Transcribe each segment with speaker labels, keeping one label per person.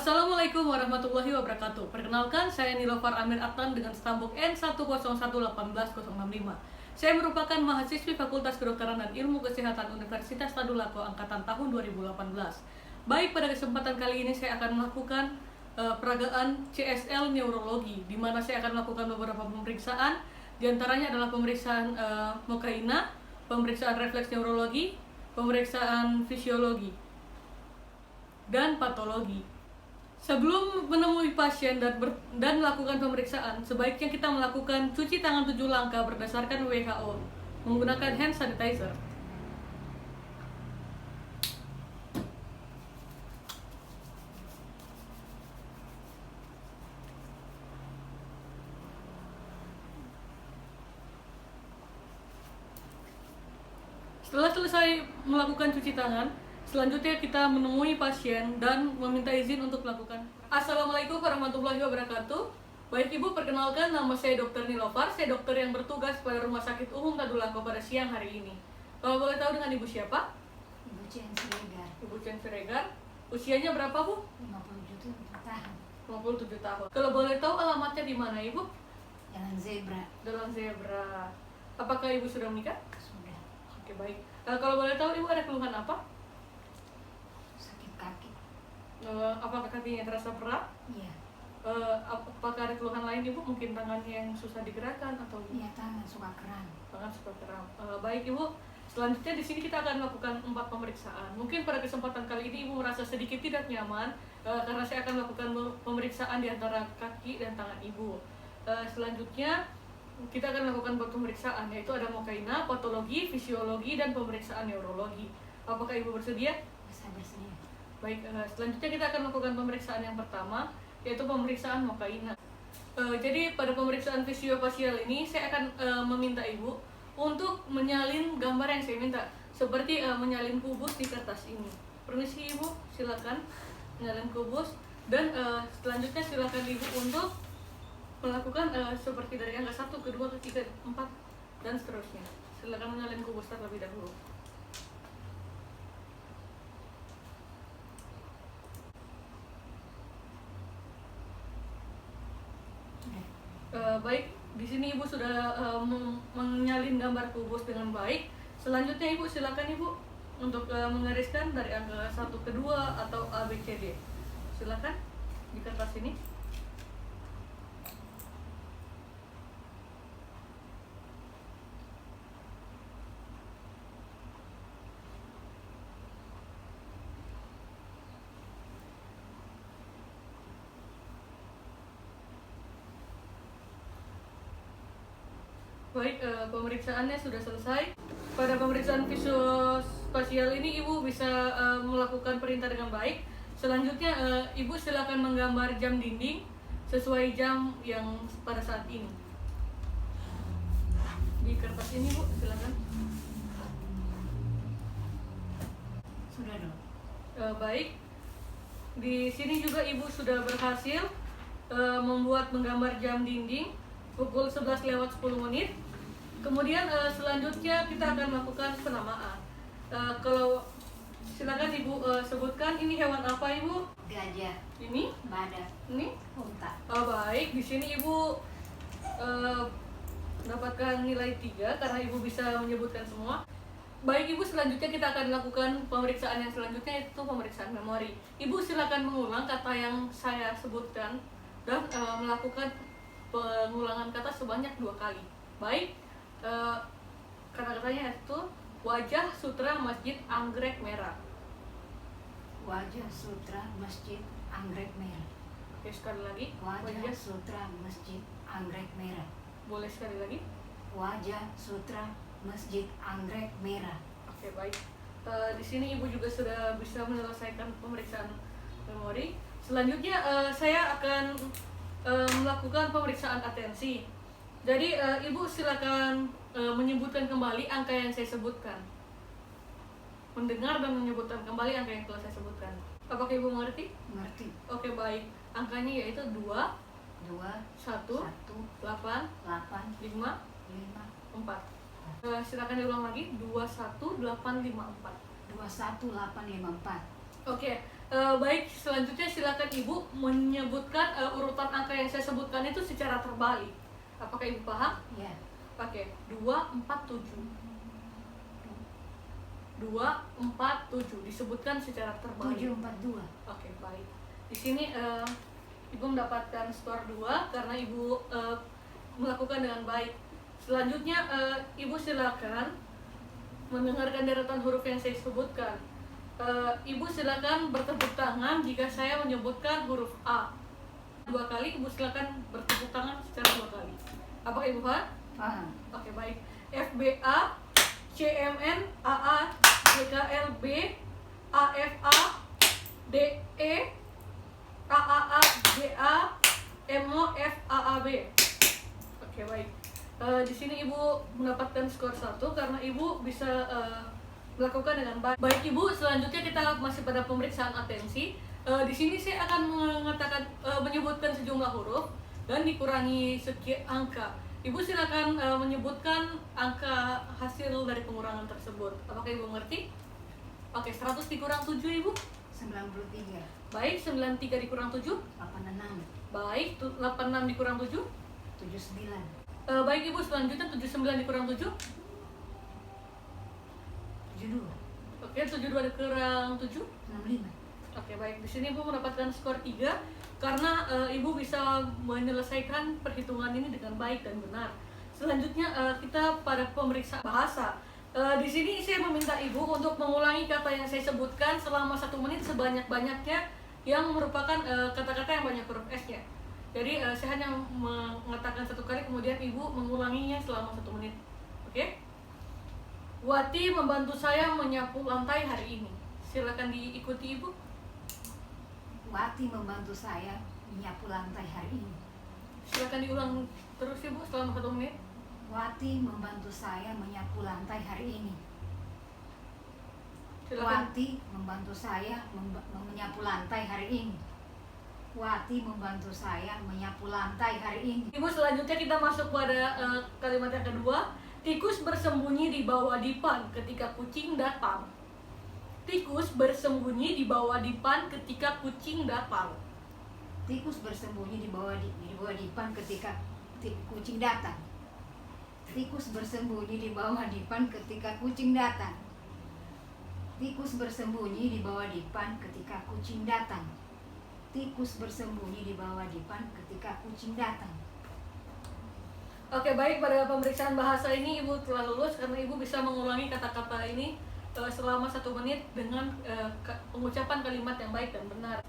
Speaker 1: Assalamualaikum warahmatullahi wabarakatuh. Perkenalkan, saya Nilofar Amir Atlan dengan stambuk N101181065. Saya merupakan mahasiswi Fakultas Kedokteran dan Ilmu Kesehatan Universitas Tadulako angkatan tahun 2018. Baik, pada kesempatan kali ini saya akan melakukan peragaan CSL Neurologi, di mana saya akan melakukan beberapa pemeriksaan. Di antaranya adalah pemeriksaan Mokaina, pemeriksaan refleks neurologi, pemeriksaan fisiologi, dan patologi. Sebelum menemui pasien dan melakukan pemeriksaan, sebaiknya kita melakukan cuci tangan 7 langkah berdasarkan WHO menggunakan hand sanitizer. Setelah selesai melakukan cuci tangan, selanjutnya kita menemui pasien dan meminta izin untuk melakukan. Assalamualaikum warahmatullahi wabarakatuh. Baik Ibu, perkenalkan, nama saya Dr. Nilofar. Saya dokter yang bertugas pada Rumah Sakit Umum Tadulako pada siang hari ini. Kalau boleh tahu dengan Ibu siapa?
Speaker 2: Ibu Cian Siregar.
Speaker 1: Ibu Cian Siregar. Usianya berapa Bu?
Speaker 2: 57 tahun.
Speaker 1: 57 tahun. Kalau boleh tahu alamatnya di mana Ibu?
Speaker 2: Jalan Zebra.
Speaker 1: Jalan Zebra. Apakah Ibu sudah menikah?
Speaker 2: Sudah.
Speaker 1: Oke, baik. Kalau boleh tahu Ibu ada keluhan apa?
Speaker 2: Sakit kaki.
Speaker 1: Apakah kakinya terasa berat?
Speaker 2: Iya.
Speaker 1: Apakah ada keluhan lain Ibu? Mungkin tangannya yang susah digerakkan atau
Speaker 2: Iya, tangan suka kram.
Speaker 1: tangan suka kram. Baik Ibu, selanjutnya di sini kita akan melakukan 4 pemeriksaan. Mungkin pada kesempatan kali ini Ibu merasa sedikit tidak nyaman karena saya akan melakukan pemeriksaan di antara kaki dan tangan Ibu. Selanjutnya kita akan melakukan 4 pemeriksaan, yaitu ada Mokaina, patologi, fisiologi, dan pemeriksaan neurologi. Apakah Ibu bersedia?
Speaker 2: Bisa bersedia.
Speaker 1: Baik, selanjutnya kita akan melakukan pemeriksaan yang pertama, yaitu pemeriksaan Mokaina. Jadi pada pemeriksaan fisiopasial ini saya akan meminta Ibu untuk menyalin gambar yang saya minta, seperti menyalin kubus di kertas ini. Permisi Ibu, silakan menyalin kubus, dan selanjutnya silakan Ibu untuk melakukan seperti dari angka 1, ke 2, ke 3, 4, dan seterusnya. Silakan menyalin kubus terlebih dahulu. Baik, di sini Ibu sudah menyalin gambar kubus dengan baik. Selanjutnya Ibu silakan Ibu untuk menggariskan dari angka 1 ke 2 atau A, B, C, D. Silakan di kertas ini. Baik, pemeriksaannya sudah selesai. Pada pemeriksaan fisiopasial ini Ibu bisa melakukan perintah dengan baik. Selanjutnya Ibu silakan menggambar jam dinding sesuai jam yang pada saat ini. Di kertas ini Bu, silakan.
Speaker 2: Sudah dong.
Speaker 1: Baik. Di sini juga Ibu sudah berhasil menggambar jam dinding pukul 11:10. Kemudian selanjutnya kita akan melakukan penamaan. Kalau silakan Ibu sebutkan ini hewan apa Ibu?
Speaker 2: Gajah.
Speaker 1: Ini?
Speaker 2: Badak.
Speaker 1: Ini?
Speaker 2: Unta.
Speaker 1: Baik, di sini Ibu mendapatkan nilai 3 karena Ibu bisa menyebutkan semua. Baik Ibu, selanjutnya kita akan melakukan pemeriksaan yang selanjutnya, yaitu pemeriksaan memori. Ibu silakan mengulang kata yang saya sebutkan dan melakukan pengulangan kata sebanyak 2 kali. Baik, kata-katanya itu wajah sutra masjid anggrek merah.
Speaker 2: Wajah sutra masjid anggrek merah.
Speaker 1: Oke, sekali lagi.
Speaker 2: Wajah sutra masjid anggrek merah.
Speaker 1: Boleh sekali lagi.
Speaker 2: Wajah sutra masjid anggrek merah.
Speaker 1: Oke, baik. Di sini Ibu juga sudah bisa menyelesaikan pemeriksaan memori. Selanjutnya saya akan melakukan pemeriksaan atensi. Jadi Ibu silakan menyebutkan kembali angka yang saya sebutkan. Mendengar dan menyebutkan kembali angka yang telah saya sebutkan. Apakah Ibu mengerti?
Speaker 2: Mengerti.
Speaker 1: Oke, baik. Angkanya yaitu 2,
Speaker 2: 2,
Speaker 1: 1, 8,
Speaker 2: 8,
Speaker 1: 5,
Speaker 2: 5,
Speaker 1: 4. Silakan diulang lagi. 21854.
Speaker 2: 21854.
Speaker 1: Oke, Baik, selanjutnya silakan Ibu menyebutkan urutan angka yang saya sebutkan itu secara terbalik. Apakah Ibu paham?
Speaker 2: Ya.
Speaker 1: Oke, 247. 247 disebutkan secara terbalik.
Speaker 2: 742.
Speaker 1: Oke, baik. Di sini Ibu mendapatkan skor 2 karena Ibu melakukan dengan baik. Selanjutnya Ibu silakan mendengarkan deretan huruf yang saya sebutkan. Ibu silakan bertepuk tangan jika saya menyebutkan huruf A 2 kali. Ibu silakan bertepuk tangan secara 2 kali. Apakah Ibu paham?
Speaker 2: Paham.
Speaker 1: Oke, baik. FBA, CMN, AA, JKLB, AFA, DE, AAA, JA, MO, FAAB. Oke, baik. Di sini Ibu mendapatkan skor 1 karena Ibu bisa melakukan dengan baik. Baik Ibu, selanjutnya kita masih pada pemeriksaan atensi. Di sini saya akan mengatakan menyebutkan sejumlah huruf dan dikurangi sekian angka. Ibu silakan menyebutkan angka hasil dari pengurangan tersebut. Apakah Ibu mengerti? Oke, 100 dikurang 7 Ibu.
Speaker 2: 93.
Speaker 1: Baik, 93 dikurang 7.
Speaker 2: 86.
Speaker 1: Baik, 86 dikurang 7.
Speaker 2: 79.
Speaker 1: Baik Ibu, selanjutnya 79 dikurang 7.
Speaker 2: 72.
Speaker 1: Oke, 72 dikurang 7.
Speaker 2: 65.
Speaker 1: Oke, baik. Di sini Ibu mendapatkan skor 3 karena Ibu bisa menyelesaikan perhitungan ini dengan baik dan benar. Selanjutnya kita pada pemeriksaan bahasa. Di sini saya meminta Ibu untuk mengulangi kata yang saya sebutkan selama 1 menit sebanyak-banyaknya yang merupakan kata-kata yang banyak huruf S-nya. Jadi saya hanya mengatakan 1 kali, kemudian Ibu mengulanginya selama 1 menit. Oke? Wati membantu saya menyapu lantai hari ini. Silakan diikuti Ibu.
Speaker 2: Wati membantu saya menyapu lantai hari ini.
Speaker 1: Silakan diulang terus Ibu selama 1 menit.
Speaker 2: Wati membantu saya menyapu lantai hari ini.
Speaker 1: Silakan.
Speaker 2: Wati membantu saya menyapu lantai hari ini. Wati membantu saya menyapu lantai hari ini.
Speaker 1: Ibu, selanjutnya kita masuk pada kalimat yang kedua. Tikus bersembunyi di bawah dipan ketika kucing datang. Tikus bersembunyi di bawah dipan ketika kucing datang.
Speaker 2: Tikus bersembunyi di bawah dipan ketika kucing datang. Tikus bersembunyi di bawah dipan ketika kucing datang. Tikus bersembunyi di bawah dipan ketika kucing datang. Tikus bersembunyi di bawah dipan ketika kucing datang.
Speaker 1: Oke, baik. Pada pemeriksaan bahasa ini Ibu telah lulus karena Ibu bisa mengulangi kata-kata ini selama 1 menit dengan pengucapan kalimat yang baik dan benar.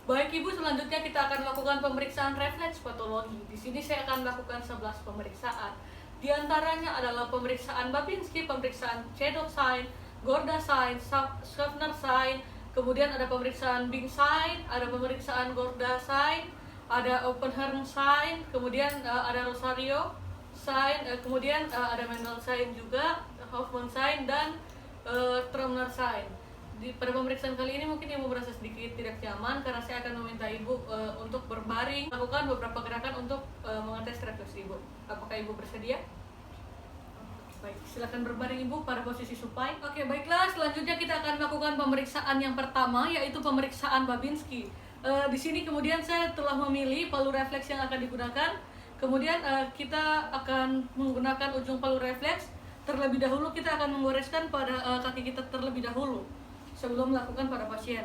Speaker 1: Baik Ibu, selanjutnya kita akan melakukan pemeriksaan refleks patologi. Di sini saya akan melakukan 11 pemeriksaan. Di antaranya adalah pemeriksaan Babinski, pemeriksaan Chedok sign, Gorda sign, Schaffner sign, kemudian ada pemeriksaan Bing sign, ada pemeriksaan Gorda sign, ada Oppenheim sign, kemudian ada Rosario sign, kemudian ada Mendel sign juga, Hoffman sign, dan Trumner sign. Pada pemeriksaan kali ini mungkin Ibu merasa sedikit tidak nyaman karena saya akan meminta Ibu untuk berbaring, lakukan beberapa gerakan untuk mengetes refleks Ibu. Apakah Ibu bersedia? Baik, silakan berbaring Ibu pada posisi supine. Oke, baiklah. Selanjutnya kita akan melakukan pemeriksaan yang pertama, yaitu pemeriksaan Babinski. Di sini kemudian saya telah memilih palu refleks yang akan digunakan. Kemudian kita akan menggunakan ujung palu refleks. Terlebih dahulu kita akan menggoreskan pada kaki kita terlebih dahulu sebelum melakukan pada pasien.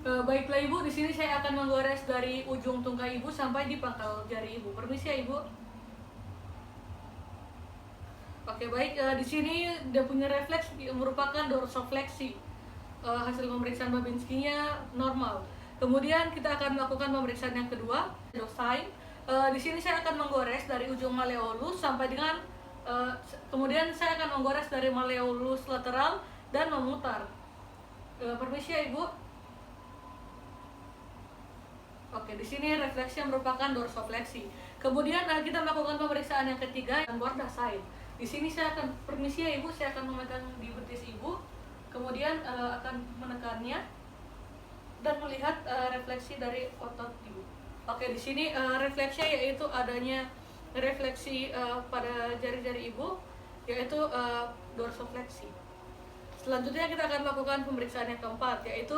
Speaker 1: Baiklah Ibu, di sini saya akan menggores dari ujung tungkai Ibu sampai di pangkal jari Ibu. Permisi ya Ibu. Oke, baik. Di sini dia punya refleks merupakan dorsofleksi. Hasil pemeriksaan Babinskinya normal. Kemudian kita akan melakukan pemeriksaan yang kedua, sign. Di sini saya akan menggores dari ujung malleolus sampai dengan kemudian saya akan menggores dari malleolus lateral dan memutar. Permisi ya Ibu. Oke, di sini refleksi merupakan dorsofleksi. Kemudian kita melakukan pemeriksaan yang ketiga, yang Gorda sign. Di sini saya akan permisi ya Ibu, saya akan memegang di betis Ibu, kemudian akan menekannya dan melihat refleksi dari otot Ibu. Oke, di sini refleksinya yaitu adanya refleksi pada jari-jari Ibu, yaitu dorsofleksi. Selanjutnya kita akan melakukan pemeriksaan yang keempat, yaitu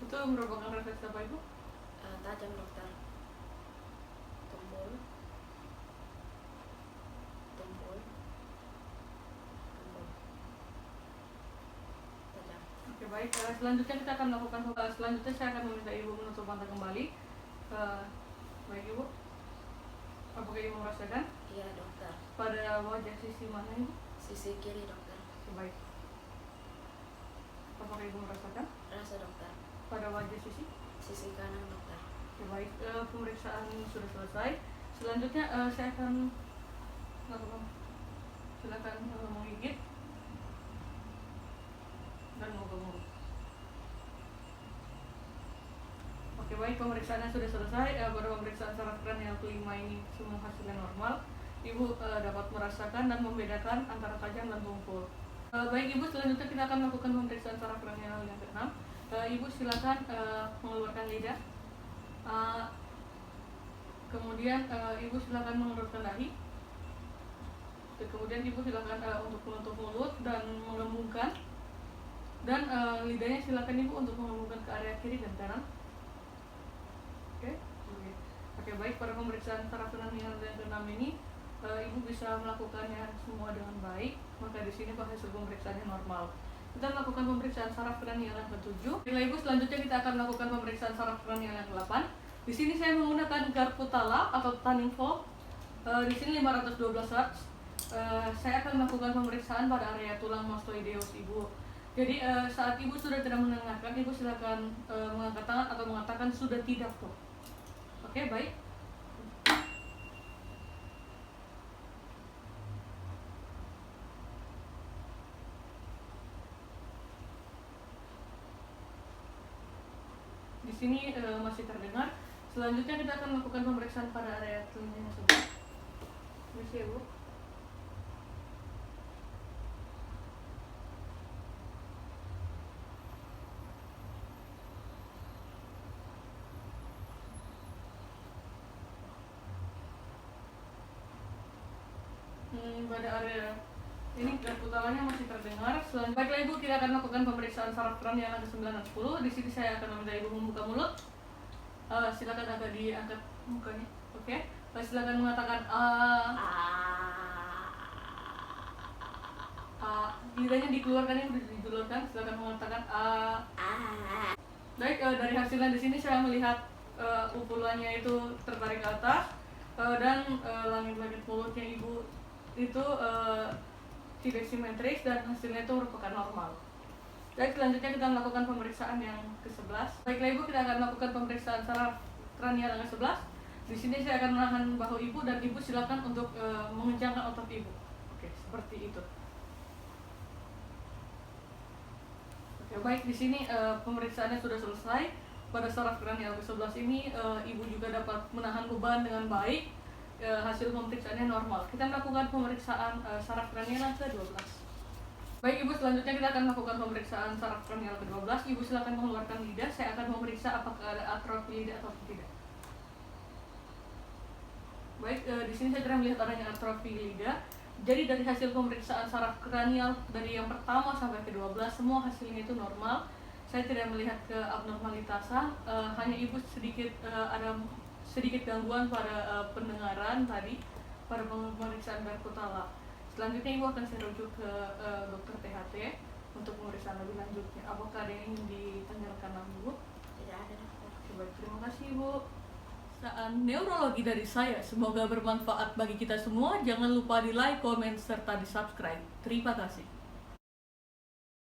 Speaker 1: Itu merupakan refleks apa Ibu?
Speaker 3: Tajam dokter. Tumpul. Tumpul. Tumpul. Tajam.
Speaker 1: Oke baik, selanjutnya kita akan melakukan selanjutnya saya akan meminta Ibu menutup mata kembali. Baik Ibu, apakah Ibu merasakan
Speaker 3: Iya dokter.
Speaker 1: pada wajah sisi mana Ibu?
Speaker 3: Sisi kiri dokter.
Speaker 1: Oke, baik. Apakah Ibu merasakan
Speaker 3: Rasa dokter.
Speaker 1: pada wajah sisi?
Speaker 3: Sisi kanan dokter.
Speaker 1: Oke, baik. Pemeriksaan sudah selesai. Selanjutnya saya akan melakukan, silakan menggigit dan membuka mulut. Oke baik, pemeriksaannya sudah selesai. Pada pemeriksaan saraf kranial kelima ini semua hasilnya normal. Ibu dapat merasakan dan membedakan antara tajam dan tumpul. Baik Ibu, selanjutnya kita akan melakukan pemeriksaan saraf kranial yang ke-6. Ibu silakan mengeluarkan lidah. Kemudian Ibu silakan mengerutkan dahi. Kemudian Ibu silakan untuk menutup mulut dan mengembungkan. Dan lidahnya silakan Ibu untuk mengembungkan ke area kiri dan kanan. Oke, baik. Pada pemeriksaan saraf kranial yang ke-6 ini Ibu bisa melakukannya semua dengan baik. Maka di sini hasil pemeriksaannya normal. Kita melakukan pemeriksaan saraf kranial yang ke-7. Bila Ibu, selanjutnya kita akan melakukan pemeriksaan saraf kranial yang ke-8. Di sini saya menggunakan Garputala atau Tuning Fork. Di sini 512 Hz. Saya akan melakukan pemeriksaan pada area tulang mastoideus Ibu. Jadi saat Ibu sudah tidak mendengarkan, Ibu silakan mengangkat tangan atau mengatakan sudah tidak kok. Oke, baik. Di sini masih terdengar. Selanjutnya kita akan melakukan pemeriksaan pada area telinga sebelah. Permisi ya Bu. Pada area ini putaranya masih terdengar. Baiklah Ibu, kita akan melakukan pemeriksaan saraf kranial yang ke-9 dan 10. Di sini saya akan meminta Ibu membuka mulut. Silakan agak diangkat mukanya. Oke. Silakan mengatakan lidahnya dikeluarkan, ya, dikeluarkan. Silakan mengatakan Baik, dari hasilnya di sini saya melihat upulannya itu tertarik ke atas dan langit-langit mulutnya Ibu itu tidak simetris dan hasilnya itu merupakan normal. Baik, selanjutnya kita melakukan pemeriksaan yang ke-11. Baiklah Ibu, kita akan melakukan pemeriksaan saraf kranial yang ke-11. Di sini saya akan menahan bahu Ibu dan Ibu silakan untuk mengencangkan otot Ibu. Oke, seperti itu. Oke, baik, di sini pemeriksaannya sudah selesai. Pada saraf kranial ke-11 ini Ibu juga dapat menahan beban dengan baik. Hasil pemeriksaannya normal. Kita melakukan pemeriksaan saraf kranial yang ke-12. Baik Ibu, selanjutnya kita akan melakukan pemeriksaan saraf kranial ke-12. Ibu silakan mengeluarkan lidah. Saya akan memeriksa apakah ada atrofi lidah atau tidak. Baik, di sini saya tidak melihat adanya atrofi lidah. Jadi dari hasil pemeriksaan saraf kranial dari yang pertama sampai ke-12 semua hasilnya itu normal. Saya tidak melihat keabnormalitasan. Hanya Ibu sedikit ada sedikit gangguan pada pendengaran tadi pada pemeriksaan Garputala. Selanjutnya Ibu akan saya rujuk ke dokter THT untuk pemeriksaan lebih lanjutnya. Apakah ada yang ingin ditanyakan lagi Bu?
Speaker 3: Tidak ada dokter.
Speaker 1: Baik, terima kasih Bu. Pemeriksaan neurologi dari saya semoga bermanfaat bagi kita semua. Jangan lupa di like, komen, serta di subscribe. Terima kasih.